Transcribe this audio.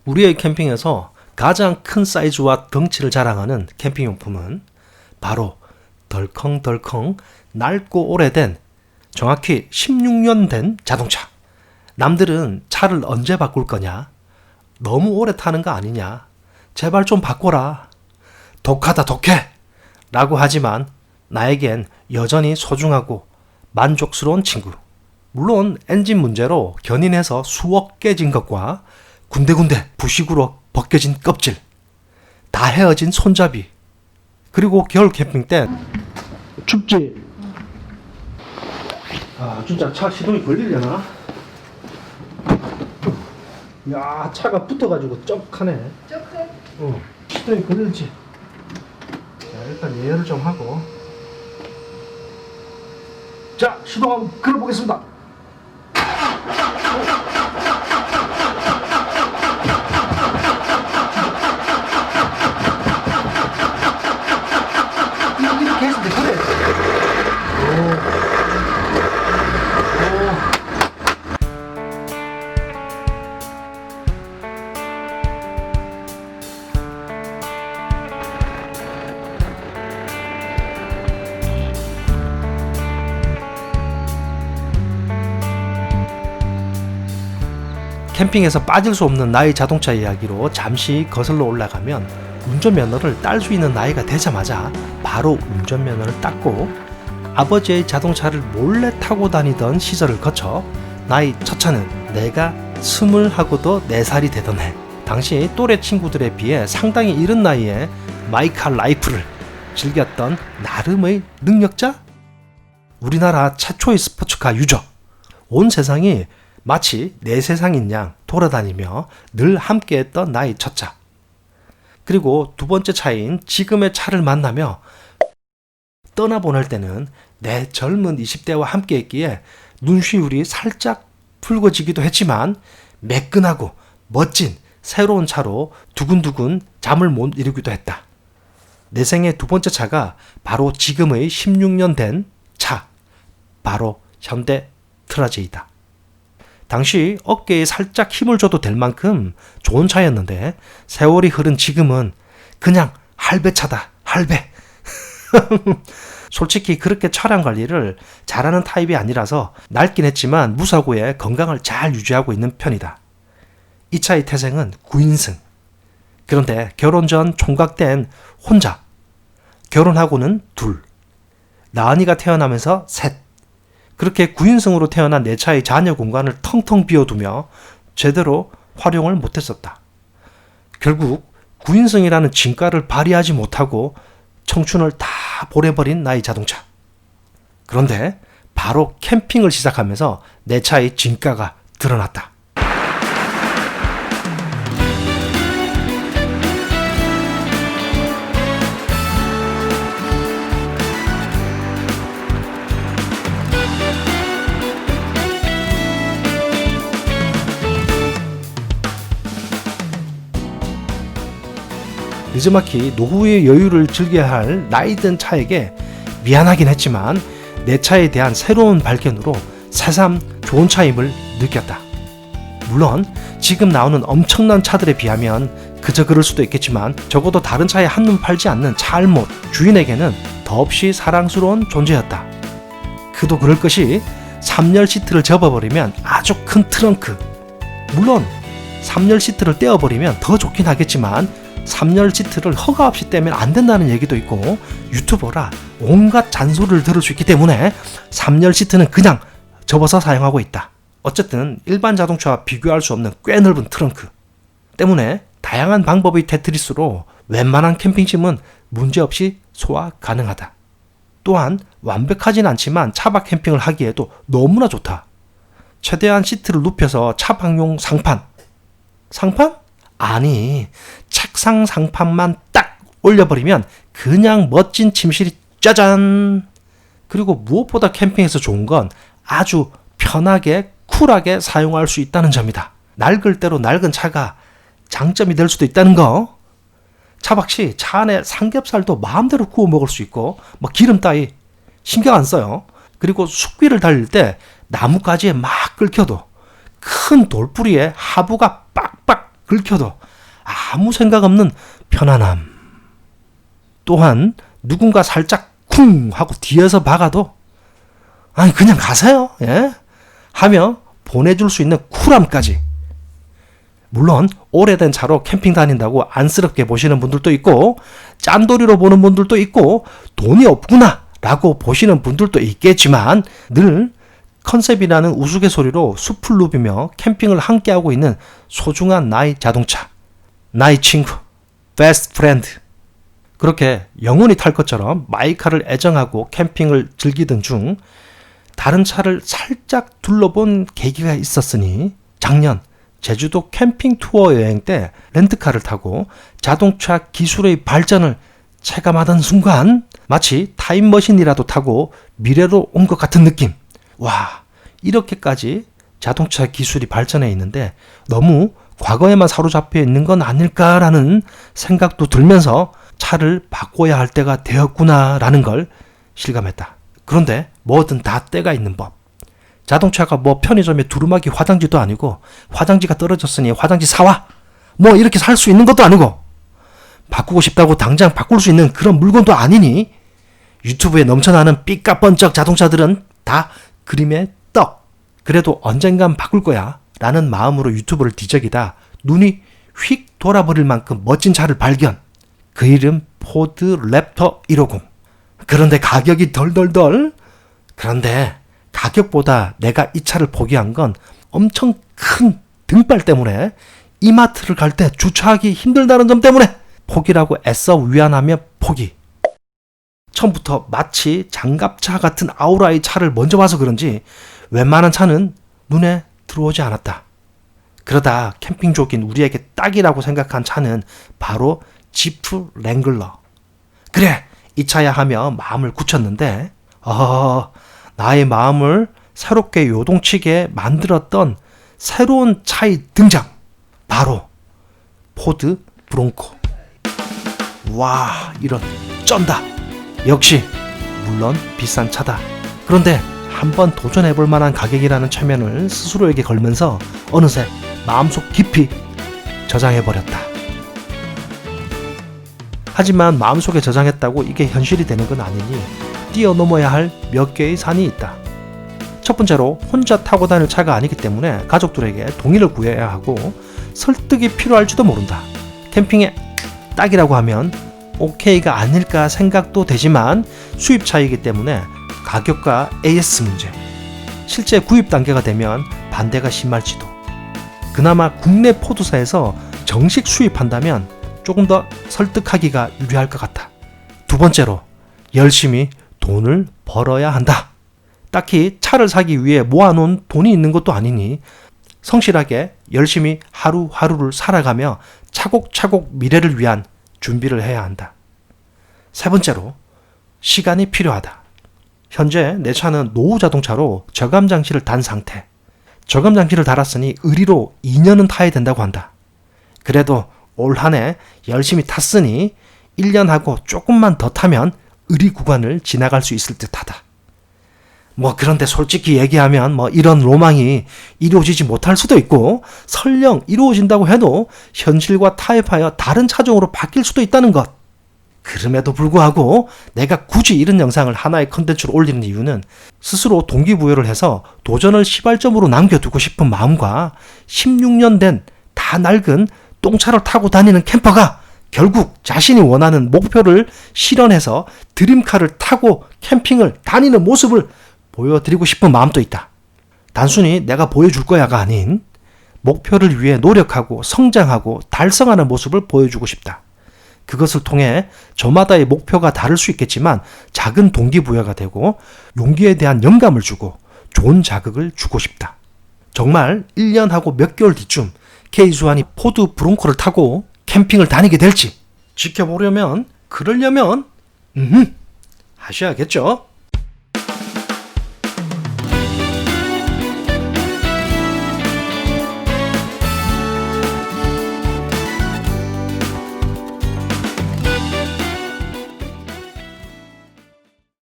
우리의 캠핑에서 가장 큰 사이즈와 덩치를 자랑하는 캠핑용품은 바로 덜컹덜컹 낡고 오래된, 정확히 16년 된 자동차. 남들은 차를 언제 바꿀 거냐? 너무 오래 타는 거 아니냐? 제발 좀 바꿔라. 독하다 독해! 라고 하지만 나에겐 여전히 소중하고 만족스러운 친구. 물론 엔진 문제로 견인해서 수억 깨진 것과 군데군데 부식으로 벗겨진 껍질, 다 헤어진 손잡이, 그리고 겨울 캠핑 때 춥지? 아 진짜 차 시동이 걸리려나? 야 차가 붙어가지고 쩍하네. 조금 시동이 걸릴지. 자 일단 예열을 좀 하고, 자 시동 한번 걸어보겠습니다. 이렇게 했을 때 그래. 캠핑에서 빠질 수 없는 나의 자동차 이야기로 잠시 거슬러 올라가면, 운전면허를 딸 수 있는 나이가 되자마자 바로 운전면허를 땄고, 아버지의 자동차를 몰래 타고 다니던 시절을 거쳐 나의 첫 차는 내가 20하고도 4살이 되던 해, 당시 또래 친구들에 비해 상당히 이른 나이에 마이카 라이프를 즐겼던 나름의 능력자? 우리나라 최초의 스포츠카 유저. 온 세상이 마치 내 세상인 양 돌아다니며 늘 함께했던 나의 첫 차. 그리고 두 번째 차인 지금의 차를 만나며 떠나보낼 때는 내 젊은 20대와 함께했기에 눈시울이 살짝 붉어지기도 했지만, 매끈하고 멋진 새로운 차로 두근두근 잠을 못 이루기도 했다. 내 생의 두 번째 차가 바로 지금의 16년 된 차, 바로 현대 트라제이다. 당시 어깨에 살짝 힘을 줘도 될 만큼 좋은 차였는데, 세월이 흐른 지금은 그냥 할배차다, 할배. 솔직히 그렇게 차량 관리를 잘하는 타입이 아니라서 낡긴 했지만 무사고에 건강을 잘 유지하고 있는 편이다. 이 차의 태생은 9인승. 그런데 결혼 전 총각된 혼자, 결혼하고는 둘, 나은이가 태어나면서 셋. 그렇게 9인승으로 태어난 내 차의 자녀 공간을 텅텅 비워두며 제대로 활용을 못했었다. 결국 9인승이라는 진가를 발휘하지 못하고 청춘을 다 보내버린 나의 자동차. 그런데 바로 캠핑을 시작하면서 내 차의 진가가 드러났다. 늦지막히 노후의 여유를 즐겨야 할 나이든 차에게 미안하긴 했지만 내 차에 대한 새로운 발견으로 새삼 좋은 차임을 느꼈다. 물론 지금 나오는 엄청난 차들에 비하면 그저 그럴 수도 있겠지만, 적어도 다른 차에 한눈 팔지 않는 차알못 주인에게는 더없이 사랑스러운 존재였다. 그도 그럴 것이 3열 시트를 접어버리면 아주 큰 트렁크, 물론 3열 시트를 떼어버리면 더 좋긴 하겠지만 3열 시트를 허가 없이 떼면 안 된다는 얘기도 있고, 유튜버라 온갖 잔소리를 들을 수 있기 때문에 3열 시트는 그냥 접어서 사용하고 있다. 어쨌든 일반 자동차와 비교할 수 없는 꽤 넓은 트렁크 때문에 다양한 방법의 테트리스로 웬만한 캠핑짐은 문제없이 소화 가능하다. 또한 완벽하진 않지만 차박 캠핑을 하기에도 너무나 좋다. 최대한 시트를 눕혀서 차박용 상판? 아니, 책상 상판만 딱 올려버리면 그냥 멋진 침실이 짜잔! 그리고 무엇보다 캠핑에서 좋은 건 아주 편하게 쿨하게 사용할 수 있다는 점이다. 낡을 대로 낡은 차가 장점이 될 수도 있다는 거. 차박 시 차 안에 삼겹살도 마음대로 구워 먹을 수 있고, 뭐 기름 따위 신경 안 써요. 그리고 숲길을 달릴 때 나뭇가지에 막 긁혀도 큰 돌뿌리에 하부가 빡빡 긁혀도 아무 생각 없는 편안함. 또한 누군가 살짝 쿵 하고 뒤에서 박아도 아니 그냥 가세요. 예? 하며 보내줄 수 있는 쿨함까지. 물론 오래된 차로 캠핑 다닌다고 안쓰럽게 보시는 분들도 있고 짠돌이로 보는 분들도 있고 돈이 없구나 라고 보시는 분들도 있겠지만 늘 컨셉이라는 우스갯소리로 숲을 누비며 캠핑을 함께하고 있는 소중한 나의 자동차, 나의 친구, 베스트 프렌드. 그렇게 영원히 탈 것처럼 마이카를 애정하고 캠핑을 즐기던 중 다른 차를 살짝 둘러본 계기가 있었으니 작년 제주도 캠핑 투어 여행 때 렌트카를 타고 자동차 기술의 발전을 체감하던 순간 마치 타임머신이라도 타고 미래로 온 것 같은 느낌. 와, 이렇게까지 자동차 기술이 발전해 있는데 너무 과거에만 사로잡혀 있는 건 아닐까라는 생각도 들면서 차를 바꿔야 할 때가 되었구나라는 걸 실감했다. 그런데 뭐든 다 때가 있는 법. 자동차가 뭐 편의점에 두루마기 화장지도 아니고 화장지가 떨어졌으니 화장지 사와 뭐 이렇게 살 수 있는 것도 아니고 바꾸고 싶다고 당장 바꿀 수 있는 그런 물건도 아니니 유튜브에 넘쳐나는 삐까뻔쩍 자동차들은 다 그림의 떡. 그래도 언젠간 바꿀 거야 라는 마음으로 유튜브를 뒤적이다 눈이 휙 돌아버릴 만큼 멋진 차를 발견. 그 이름 포드 랩터 150. 그런데 가격이 덜덜덜. 그런데 가격보다 내가 이 차를 포기한 건 엄청 큰 등발 때문에 이마트를 갈 때 주차하기 힘들다는 점 때문에 포기라고 애써 위안하며 포기. 처음부터 마치 장갑차 같은 아우라의 차를 먼저 봐서 그런지 웬만한 차는 눈에 들어오지 않았다. 그러다 캠핑족인 우리에게 딱이라고 생각한 차는 바로 지프 랭글러. 그래, 이 차야 하며 마음을 굳혔는데 나의 마음을 새롭게 요동치게 만들었던 새로운 차의 등장. 바로 포드 브론코. 와, 이런 쩐다. 역시 물론 비싼 차다. 그런데 한번 도전해볼 만한 가격이라는 최면을 스스로에게 걸면서 어느새 마음속 깊이 저장해버렸다. 하지만 마음속에 저장했다고 이게 현실이 되는 건 아니니 뛰어넘어야 할 몇 개의 산이 있다. 첫 번째로 혼자 타고 다닐 차가 아니기 때문에 가족들에게 동의를 구해야 하고 설득이 필요할지도 모른다. 캠핑에 딱이라고 하면 오케이가 아닐까 생각도 되지만 수입차이기 때문에 가격과 AS 문제, 실제 구입 단계가 되면 반대가 심할지도. 그나마 국내 포드사에서 정식 수입한다면 조금 더 설득하기가 유리할 것 같아. 두 번째로 열심히 돈을 벌어야 한다. 딱히 차를 사기 위해 모아놓은 돈이 있는 것도 아니니 성실하게 열심히 하루하루를 살아가며 차곡차곡 미래를 위한 준비를 해야 한다. 세 번째로 시간이 필요하다. 현재 내 차는 노후 자동차로 저감 장치를 단 상태. 저감 장치를 달았으니 의리로 2년은 타야 된다고 한다. 그래도 올 한 해 열심히 탔으니 1년하고 조금만 더 타면 의리 구간을 지나갈 수 있을 듯하다. 그런데 솔직히 얘기하면 이런 로망이 이루어지지 못할 수도 있고 설령 이루어진다고 해도 현실과 타협하여 다른 차종으로 바뀔 수도 있다는 것. 그럼에도 불구하고 내가 굳이 이런 영상을 하나의 컨텐츠로 올리는 이유는 스스로 동기부여를 해서 도전을 시발점으로 남겨두고 싶은 마음과 16년 된 다 낡은 똥차를 타고 다니는 캠퍼가 결국 자신이 원하는 목표를 실현해서 드림카를 타고 캠핑을 다니는 모습을 보여드리고 싶은 마음도 있다. 단순히 내가 보여줄 거야가 아닌 목표를 위해 노력하고 성장하고 달성하는 모습을 보여주고 싶다. 그것을 통해 저마다의 목표가 다를 수 있겠지만 작은 동기부여가 되고 용기에 대한 영감을 주고 좋은 자극을 주고 싶다. 정말 1년하고 몇 개월 뒤쯤 K수환이 포드 브론코를 타고 캠핑을 다니게 될지 지켜보려면 그러려면 하셔야겠죠.